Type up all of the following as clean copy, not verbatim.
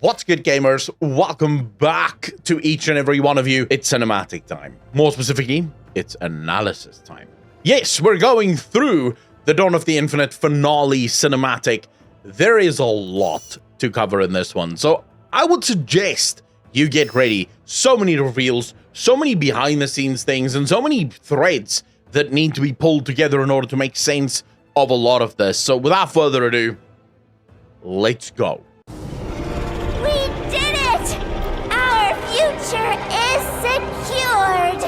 What's good, gamers? Welcome back to each and every one of you. It's cinematic time. More specifically, it's analysis time. Yes, we're going through the Dawn of the Infinite finale cinematic. There is a lot to cover in this one, so I would suggest you get ready. So many reveals, so many behind-the-scenes things, and so many threads that need to be pulled together in order to make sense of a lot of this. So without further ado, let's go.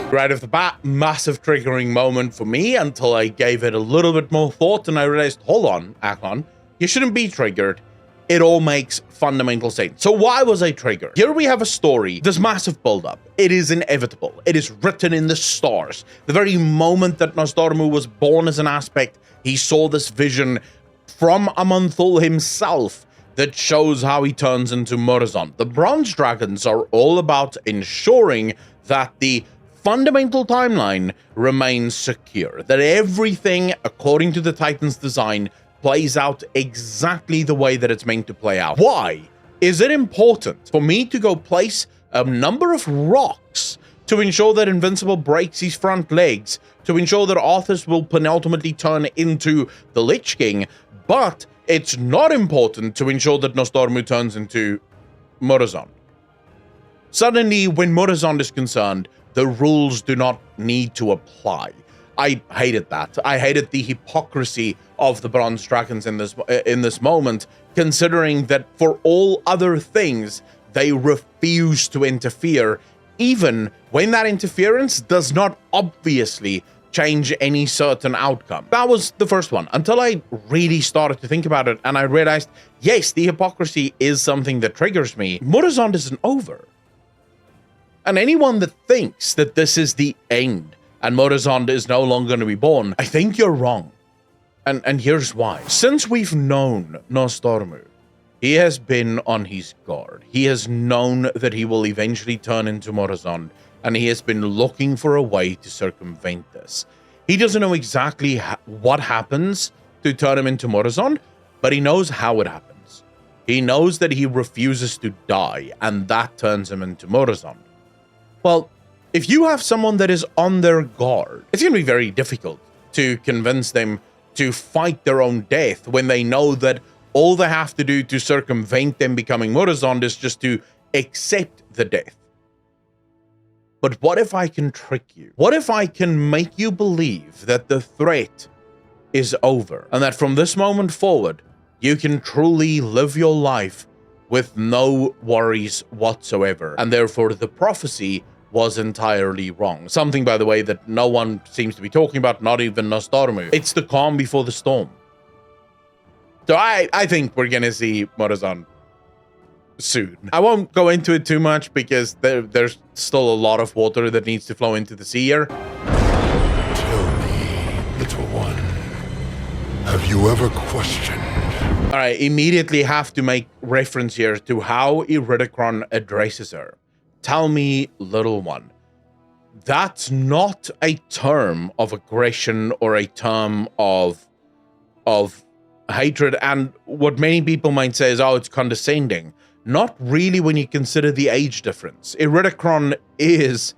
Right off the bat, massive triggering moment for me until I gave it a little bit more thought and I realized, hold on, Akon, you shouldn't be triggered. It all makes fundamental sense. So why was I triggered? Here we have a story, this massive buildup. It is inevitable. It is written in the stars. The very moment that Nosdormu was born as an aspect, he saw this vision from Amanthul himself that shows how he turns into Murozond. The Bronze Dragons are all about ensuring that the fundamental timeline remains secure, that everything, according to the Titan's design, plays out exactly the way that it's meant to play out. Why is it important for me to go place a number of rocks to ensure that Invincible breaks his front legs, to ensure that Arthas will penultimately turn into the Lich King, but it's not important to ensure that Nosdormu turns into Murozond? Suddenly, when Murozond is concerned, the rules do not need to apply. I hated that. I hated the hypocrisy of the Bronze Dragons in this moment, considering that for all other things, they refuse to interfere, even when that interference does not obviously change any certain outcome. That was the first one, until I really started to think about it, and I realized, yes, the hypocrisy is something that triggers me. Murozond isn't over. And anyone that thinks that this is the end and Murozond is no longer going to be born, I think you're wrong. And here's why. Since we've known Nosdormu, he has been on his guard. He has known that he will eventually turn into Murozond, and he has been looking for a way to circumvent this. He doesn't know exactly what happens to turn him into Murozond, but he knows how it happens. He knows that he refuses to die, and that turns him into Murozond. Well, if you have someone that is on their guard, it's going to be very difficult to convince them to fight their own death when they know that all they have to do to circumvent them becoming Murozond is just to accept the death. But what if I can trick you? What if I can make you believe that the threat is over and that from this moment forward, you can truly live your life with no worries whatsoever, and therefore the prophecy was entirely wrong? Something, by the way, that no one seems to be talking about, not even Nosdormu. It's the calm before the storm. So I think we're gonna see Murozond soon. I won't go into it too much because there's still a lot of water that needs to flow into the sea here. Tell me, little one, have you ever questioned? All right, immediately have to make reference here to how Iridikron addresses her. Tell me, little one. That's not a term of aggression or a term of hatred, and what many people might say is, oh, it's condescending. Not really when you consider the age difference. Iridikron is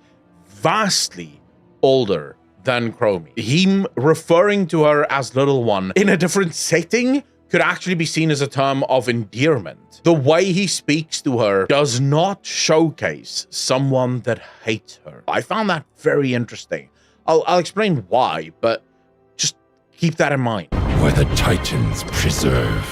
vastly older than Chromie. Him referring to her as little one in a different setting could actually be seen as a term of endearment. The way he speaks to her does not showcase someone that hates her. I found that very interesting. I'll explain why, but just keep that in mind. Where the Titans preserve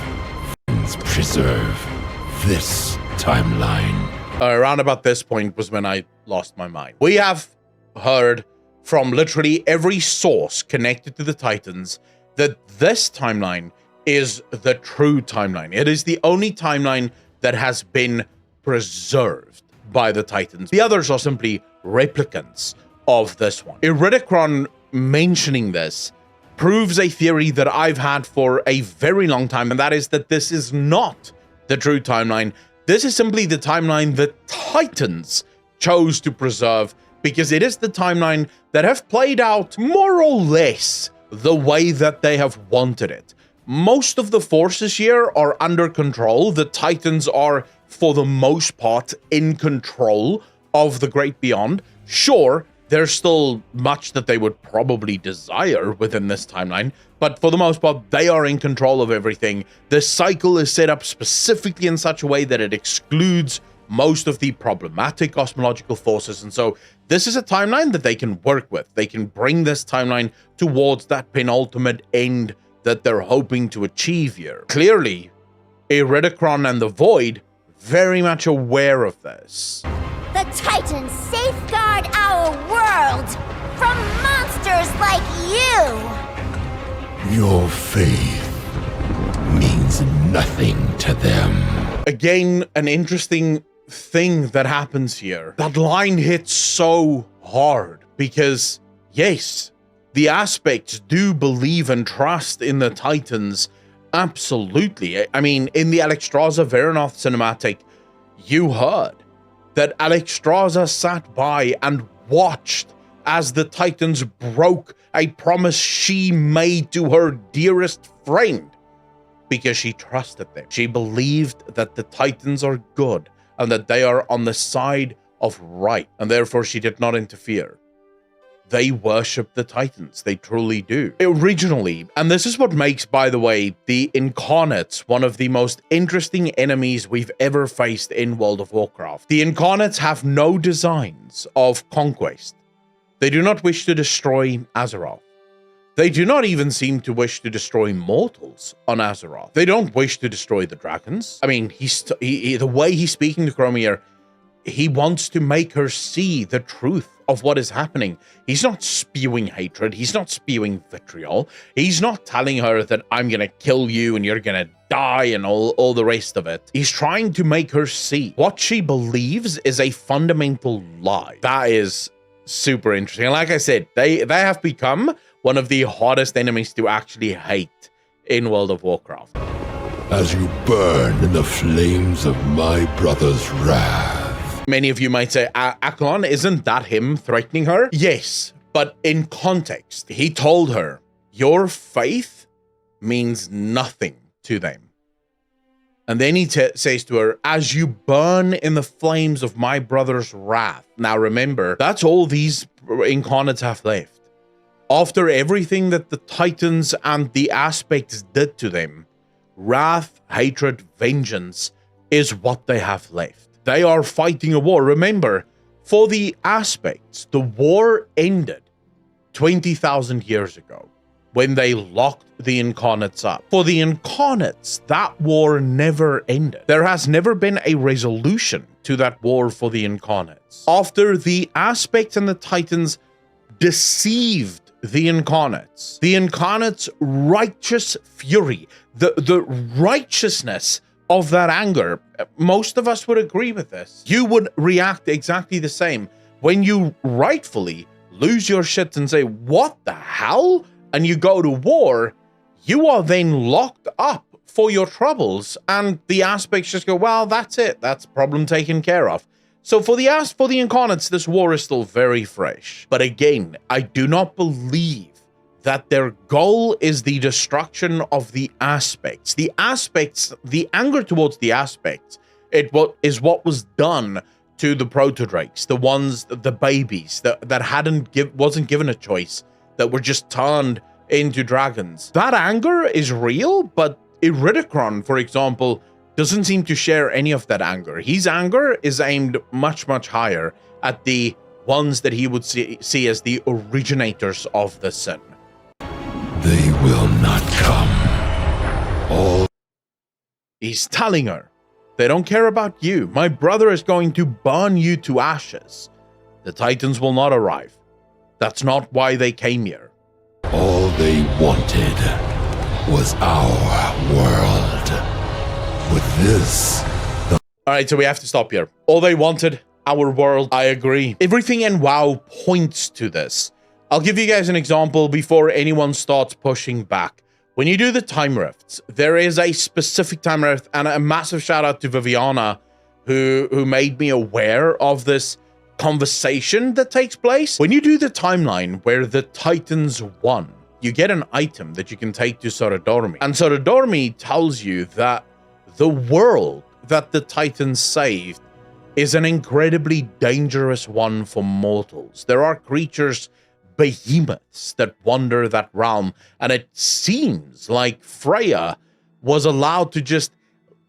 this timeline. Around about this point was when I lost my mind. We have heard from literally every source connected to the Titans that this timeline is the true timeline. It is the only timeline that has been preserved by the Titans. The others are simply replicants of this one. Iridikron mentioning this proves a theory that I've had for a very long time, and that is that this is not the true timeline. This is simply the timeline that Titans chose to preserve, because it is the timeline that have played out more or less the way that they have wanted it. Most of the forces here are under control. The Titans are for the most part, in control of the Great Beyond. Sure, there's still much that they would probably desire within this timeline, but for the most part, they are in control of everything. The cycle is set up specifically in such a way that it excludes most of the problematic cosmological forces, and so this is a timeline that they can work with. They can bring this timeline towards that penultimate end that they're hoping to achieve here. Clearly, Iridikron and the Void very much aware of this. The Titans safeguard our world from monsters like you! Your faith means nothing to them. Again, an interesting thing that happens here. That line hits so hard because, yes, the Aspects do believe and trust in the Titans. Absolutely. I mean, in the Alexstrasza Veranoth cinematic, you heard that Alexstrasza sat by and watched as the Titans broke a promise she made to her dearest friend because she trusted them. She believed that the Titans are good and that they are on the side of right, and therefore she did not interfere. They worship the Titans. They truly do. Originally, and this is what makes, by the way, the Incarnates one of the most interesting enemies we've ever faced in World of Warcraft. The Incarnates have no designs of conquest. They do not wish to destroy Azshara. They do not even seem to wish to destroy mortals on Azshara. They don't wish to destroy the dragons. I mean, the way he's speaking to Chromia, he wants to make her see the truth of what is happening. He's not spewing hatred. He's not spewing vitriol. He's not telling her that I'm going to kill you and you're going to die and all the rest of it. He's trying to make her see what she believes is a fundamental lie. That is super interesting. And like I said, they have become one of the hardest enemies to actually hate in World of Warcraft. As you burn in the flames of my brother's wrath. Many of you might say, Aklon, isn't that him threatening her? Yes, but in context, he told her, your faith means nothing to them. And then he says to her, as you burn in the flames of my brother's wrath. Now remember, that's all these Incarnates have left. After everything that the Titans and the Aspects did to them, wrath, hatred, vengeance is what they have left. They are fighting a war. Remember, for the Aspects, the war ended 20,000 years ago when they locked the Incarnates up. For the Incarnates, that war never ended. There has never been a resolution to that war for the Incarnates. After the Aspects and the Titans deceived the Incarnates' righteous fury, the righteousness of that anger, most of us would agree with this. You would react exactly the same when you rightfully lose your shit and say, what the hell? And you go to war, you are then locked up for your troubles, and the Aspects just go, well, that's it. That's problem taken care of. So for the Incarnates, this war is still very fresh. But again, I do not believe that their goal is the destruction of the Aspects. The Aspects, the anger towards the Aspects, is what was done to the Proto-Drakes, the babies that wasn't given a choice, that were just turned into dragons. That anger is real, but Iridikron, for example, doesn't seem to share any of that anger. His anger is aimed much, much higher at the ones that he would see as the originators of the sin. They will not come. He's telling her, they don't care about you. My brother is going to burn you to ashes. The Titans will not arrive. That's not why they came here. All they wanted was our world. With this... All right, so we have to stop here. All they wanted, our world. I agree. Everything in WoW points to this. I'll give you guys an example before anyone starts pushing back. When you do the time rifts, there is a specific time rift, and a massive shout out to Viviana, who made me aware of this conversation that takes place. When you do the timeline where the Titans won, you get an item that you can take to Sorodormi. And Sorodormi tells you that the world that the Titans saved is an incredibly dangerous one for mortals. There are creatures, behemoths, that wander that realm, and it seems like Freya was allowed to just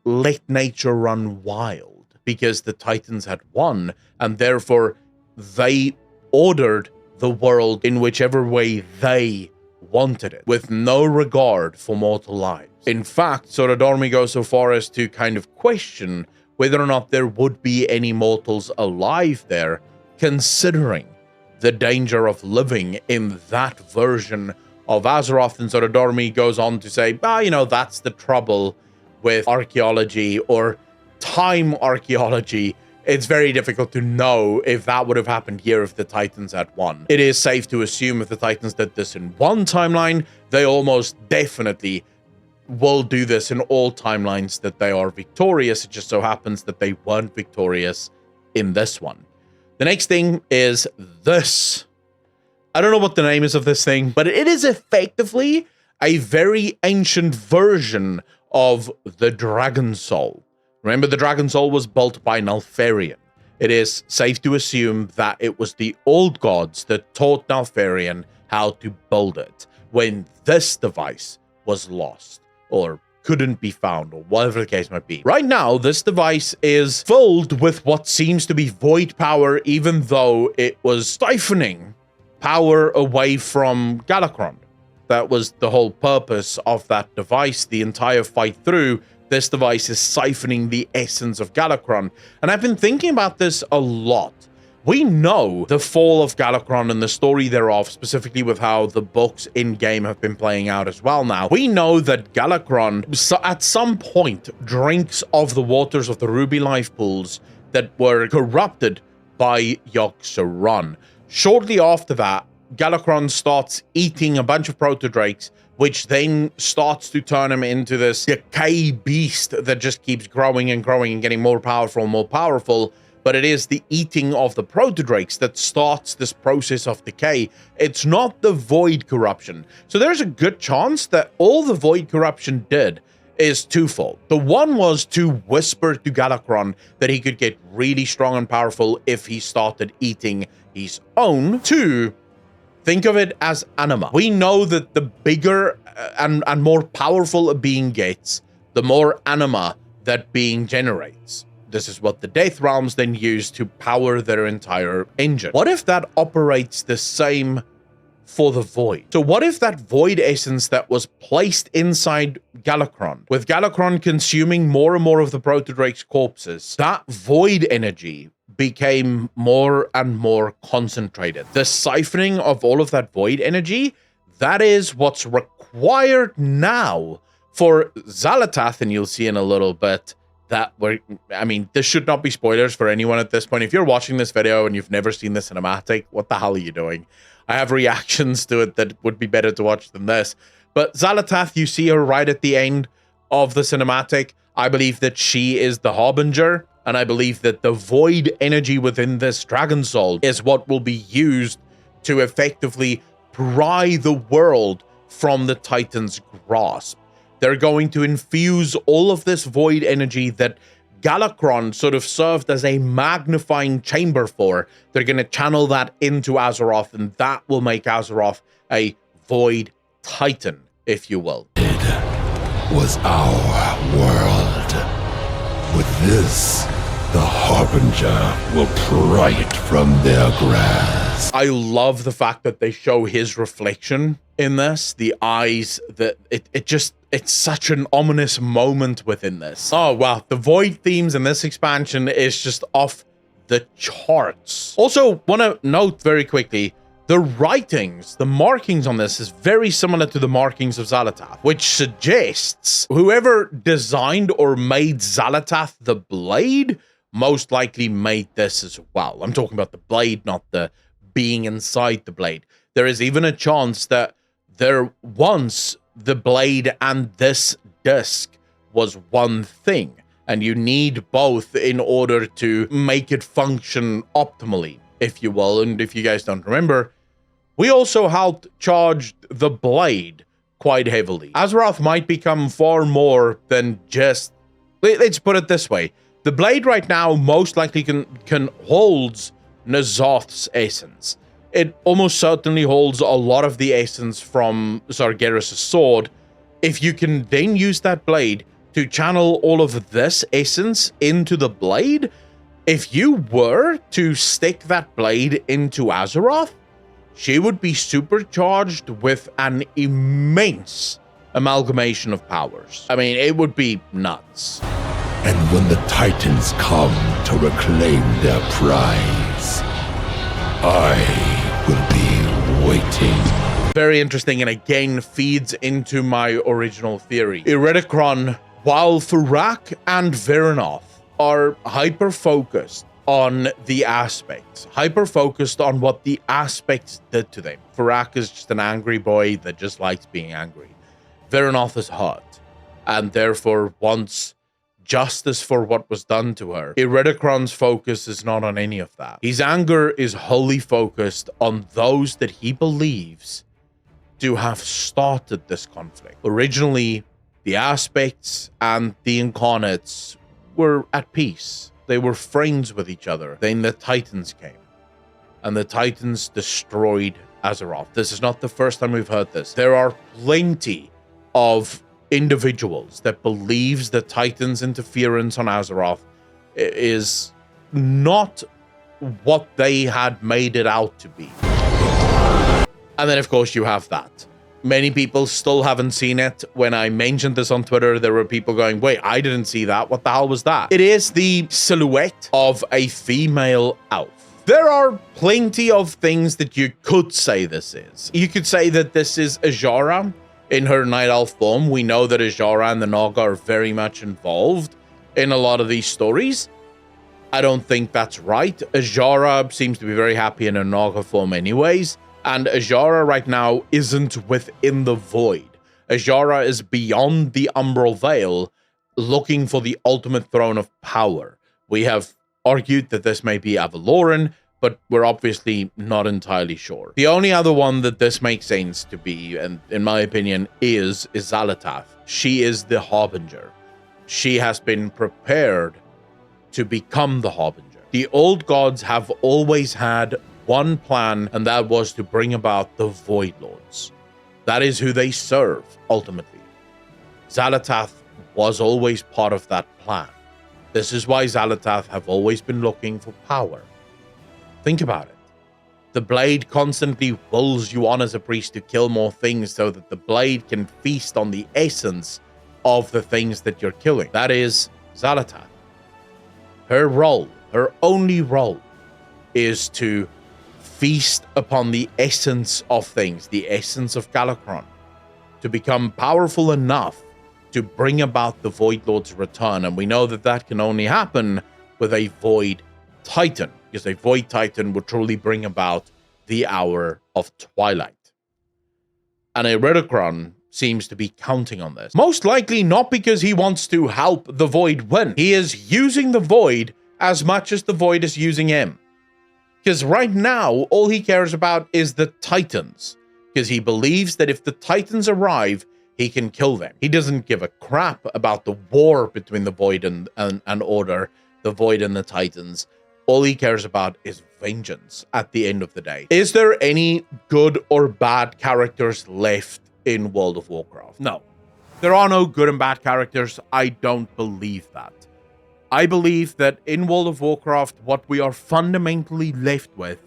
let nature run wild because the Titans had won, and therefore they ordered the world in whichever way they wanted it, with no regard for mortal lives. In fact, Sorodormi goes so far as to kind of question whether or not there would be any mortals alive there, considering the danger of living in that version of Azeroth. And Sorodormi goes on to say, that's the trouble with archaeology or time archaeology. It's very difficult to know if that would have happened here if the Titans had won. It is safe to assume if the Titans did this in one timeline, they almost definitely will do this in all timelines that they are victorious. It just so happens that they weren't victorious in this one. The next thing is this. I don't know what the name is of this thing, but it is effectively a very ancient version of the Dragon Soul. Remember, the Dragon Soul was built by Neltharion. It is safe to assume that it was the old gods that taught Neltharion how to build it when this device was lost or couldn't be found, or whatever the case might be. Right now, this device is filled with what seems to be void power, even though it was siphoning power away from Galakrond. That was the whole purpose of that device. The entire fight through, this device is siphoning the essence of Galakrond. And I've been thinking about this a lot. We know the fall of Galakrond and the story thereof, specifically with how the books in-game have been playing out as well now. We know that Galakrond, at some point, drinks of the waters of the Ruby Life Pools that were corrupted by Yogg-Saron. Shortly after that, Galakrond starts eating a bunch of protodrakes, which then starts to turn him into this decay beast that just keeps growing and growing and getting more powerful and more powerful. But it is the eating of the protodrakes that starts this process of decay. It's not the void corruption. So there's a good chance that all the void corruption did is twofold. The one was to whisper to Galakrond that he could get really strong and powerful if he started eating his own. Two, think of it as anima. We know that the bigger and more powerful a being gets, the more anima that being generates. This is what the Death Realms then use to power their entire engine. What if that operates the same for the Void? So what if that Void essence that was placed inside Galakrond, with Galakrond consuming more and more of the Protodrake's corpses, that Void energy became more and more concentrated. The siphoning of all of that Void energy, that is what's required now for Xal'atath, and you'll see in a little bit, this should not be spoilers for anyone at this point. If you're watching this video and you've never seen the cinematic, what the hell are you doing? I have reactions to it that would be better to watch than this. But Xal'atath, you see her right at the end of the cinematic. I believe that she is the Harbinger, and I believe that the void energy within this Dragon Soul is what will be used to effectively pry the world from the Titan's grasp. They're going to infuse all of this void energy that Galakrond sort of served as a magnifying chamber for. They're going to channel that into Azeroth, and that will make Azeroth a void titan, if you will. It was our world. With this, the Harbinger will pry it from their grasp. I love the fact that they show his reflection in this. The eyes, that it's such an ominous moment within this. Oh, wow. The void themes in this expansion is just off the charts. Also, want to note very quickly, the writings, the markings on this is very similar to the markings of Xal'atath, which suggests whoever designed or made Xal'atath the blade most likely made this as well. I'm talking about the blade, not the being inside the blade. There is even a chance that there once the blade and this disc was one thing, and you need both in order to make it function optimally, if you will. And if you guys don't remember, we also helped charge the blade quite heavily. Azeroth might become far more than just Let's put it this way. The blade right now most likely can holds N'Zoth's essence. It almost certainly holds a lot of the essence from Sargeras' sword. If you can then use that blade to channel all of this essence into the blade, if you were to stick that blade into Azeroth, she would be supercharged with an immense amalgamation of powers. I mean, it would be nuts. And when the Titans come to reclaim their prize, I will be waiting. Very interesting, and again feeds into my original theory. Iridikron, while Furak and Veranoth are hyper-focused on the aspects, hyper-focused on what the aspects did to them. Furak is just an angry boy that just likes being angry. Veranoth is hurt, and therefore wants justice for what was done to her. Iridikron's focus is not on any of that. His anger is wholly focused on those that he believes to have started this conflict. Originally, the aspects and the Incarnates were at peace. They were friends with each other. Then the Titans came, and the Titans destroyed Azeroth. This is not the first time we've heard this. There are plenty of individuals that believes the Titans' interference on Azeroth is not what they had made it out to be. And then, of course, you have that. Many people still haven't seen it. When I mentioned this on Twitter, there were people going, wait, I didn't see that. What the hell was that? It is the silhouette of a female elf. There are plenty of things that you could say this is. You could say that this is Azshara in her night elf form. We know that Azshara and the Naga are very much involved in a lot of these stories. I don't think that's right. Azshara seems to be very happy in her Naga form anyways, and Azshara right now isn't within the void. Azshara is beyond the Umbral Veil, looking for the ultimate throne of power. We have argued that this may be Avaloran, but we're obviously not entirely sure. The only other one that this makes sense to be, and in my opinion, is Xal'atath. She is the Harbinger. She has been prepared to become the Harbinger. The old gods have always had one plan, and that was to bring about the Void Lords. That is who they serve, ultimately. Xal'atath was always part of that plan. This is why Xal'atath have always been looking for power. Think about it. The blade constantly wills you on as a priest to kill more things so that the blade can feast on the essence of the things that you're killing. That is Xal'atath. Her role, her only role, is to feast upon the essence of things, the essence of Galakrond, to become powerful enough to bring about the Void Lord's return. And we know that that can only happen with a Void Titan, because a Void Titan would truly bring about the Hour of Twilight. And Iridikron seems to be counting on this. Most likely not because he wants to help the Void win. He is using the Void as much as the Void is using him. Because right now, all he cares about is the Titans. Because he believes that if the Titans arrive, he can kill them. He doesn't give a crap about the war between the Void and Order, the Void and the Titans. All he cares about is vengeance at the end of the day. Is there any good or bad characters left in World of Warcraft? No. There are no good and bad characters. I don't believe that. I believe that in World of Warcraft, what we are fundamentally left with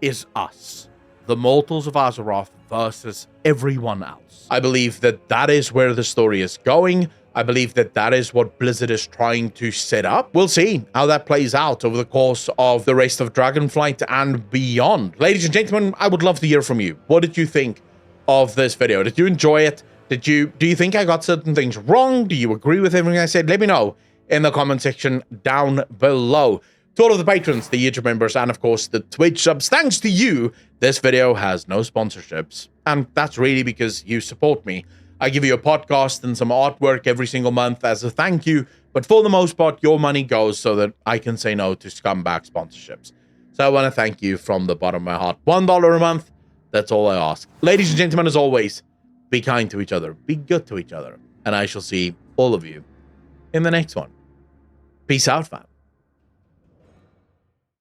is us, the mortals of Azeroth versus everyone else. I believe that that is where the story is going. I believe that that is what Blizzard is trying to set up. We'll see how that plays out over the course of the rest of Dragonflight and beyond. Ladies and gentlemen, I would love to hear from you. What did you think of this video? Did you enjoy it? Do you think I got certain things wrong? Do you agree with everything I said? Let me know in the comment section down below. To all of the patrons, the YouTube members, and of course the Twitch subs, thanks to you, this video has no sponsorships. And that's really because you support me. I give you a podcast and some artwork every single month as a thank you, but for the most part, your money goes so that I can say no to scumbag sponsorships. So I want to thank you from the bottom of my heart. $1 a month, that's all I ask. Ladies and gentlemen, as always, be kind to each other, be good to each other, and I shall see all of you in the next one. Peace out, fam.